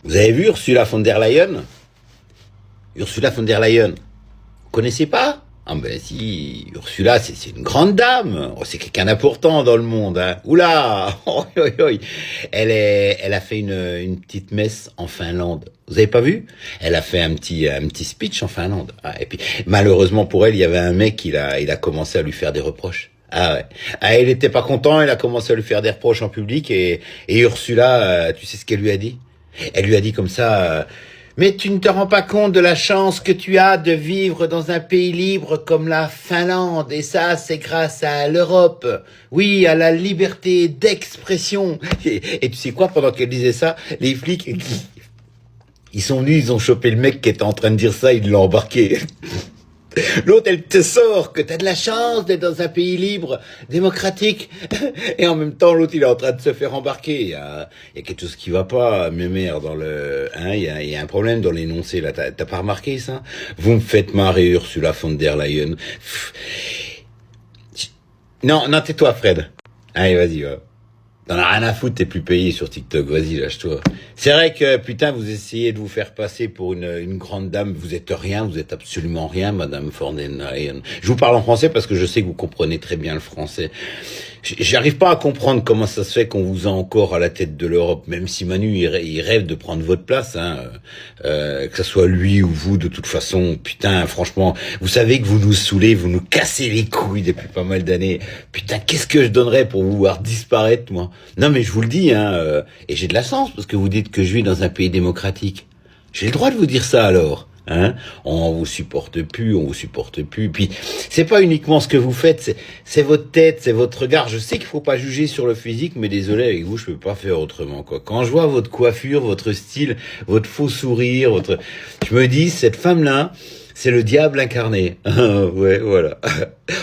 Vous avez vu Ursula von der Leyen? Ursula von der Leyen. Vous connaissez pas? Ah ben si, Ursula, c'est une grande dame. Oh, c'est quelqu'un d'important dans le monde. Hein. Oula oh, oh, oh. Elle a fait une petite messe en Finlande. Vous avez pas vu? Elle a fait un petit speech en Finlande. Ah, et puis malheureusement pour elle, il y avait un mec, il a commencé à lui faire des reproches. Ah ouais. Ah, il était pas content, il a commencé à lui faire des reproches en public et Ursula, tu sais ce qu'elle lui a dit? Elle lui a dit comme ça, mais tu ne te rends pas compte de la chance que tu as de vivre dans un pays libre comme la Finlande. Et ça, c'est grâce à l'Europe. Oui, à la liberté d'expression. Et tu sais quoi, pendant qu'elle disait ça, les flics, ils sont venus, ils ont chopé le mec qui était en train de dire ça, ils l'ont embarqué. L'autre, elle te sort que t'as de la chance d'être dans un pays libre, démocratique. Et en même temps, l'autre, il est en train de se faire embarquer. Il y a quelque chose qui va pas, mes mères, dans le... Hein, il y a un problème dans l'énoncé, là. T'as pas remarqué, ça? Vous me faites marrer, Ursula von der Leyen. Non, tais-toi, Fred. Allez, vas-y, va. T'en as rien à foutre, t'es plus payé sur TikTok, vas-y, lâche-toi. C'est vrai que, putain, vous essayez de vous faire passer pour une grande dame, vous êtes rien, vous êtes absolument rien, madame von der Leyen. Je vous parle en français parce que je sais que vous comprenez très bien le français. J'arrive pas à comprendre comment ça se fait qu'on vous a encore à la tête de l'Europe, même si Manu, il rêve de prendre votre place, hein, que ça soit lui ou vous, de toute façon, putain, franchement, vous savez que vous nous saoulez, vous nous cassez les couilles depuis pas mal d'années. Putain, qu'est-ce que je donnerais pour vous voir disparaître, moi? Non, mais je vous le dis, hein, et j'ai de la chance, parce que vous dites que je vis dans un pays démocratique. J'ai le droit de vous dire ça, alors. Hein, on vous supporte plus. Puis c'est pas uniquement ce que vous faites, c'est votre tête, c'est votre regard. Je sais qu'il faut pas juger sur le physique, mais désolé, avec vous, je peux pas faire autrement, quoi. Quand je vois votre coiffure, votre style, votre faux sourire, je me dis, cette femme-là, c'est le diable incarné. Ouais, voilà.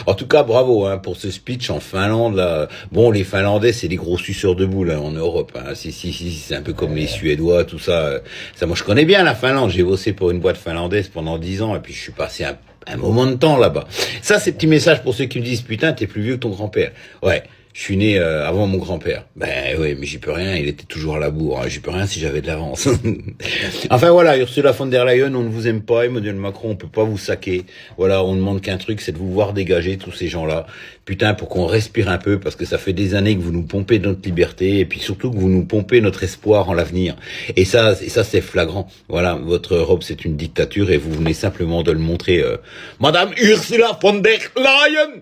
En tout cas, bravo, hein, pour ce speech en Finlande, là. Bon, les Finlandais, c'est des gros suceurs de boules, hein, en Europe, hein. Si, c'est un peu comme les Suédois, tout ça. Ça, moi, je connais bien la Finlande. J'ai bossé pour une boîte finlandaise pendant 10 ans, et puis je suis passé un moment de temps là-bas. Ça, c'est petit message pour ceux qui me disent, putain, t'es plus vieux que ton grand-père. Ouais. Je suis né avant mon grand-père. Ben oui, mais j'y peux rien, il était toujours à la bourre. J'y peux rien si j'avais de l'avance. Enfin voilà, Ursula von der Leyen, on ne vous aime pas, Emmanuel Macron, on peut pas vous saquer. Voilà, on demande qu'un truc, c'est de vous voir dégager tous ces gens-là. Putain, pour qu'on respire un peu, parce que ça fait des années que vous nous pompez notre liberté, et puis surtout que vous nous pompez notre espoir en l'avenir. Et ça c'est flagrant. Voilà, votre Europe, c'est une dictature, et vous venez simplement de le montrer. Madame Ursula von der Leyen!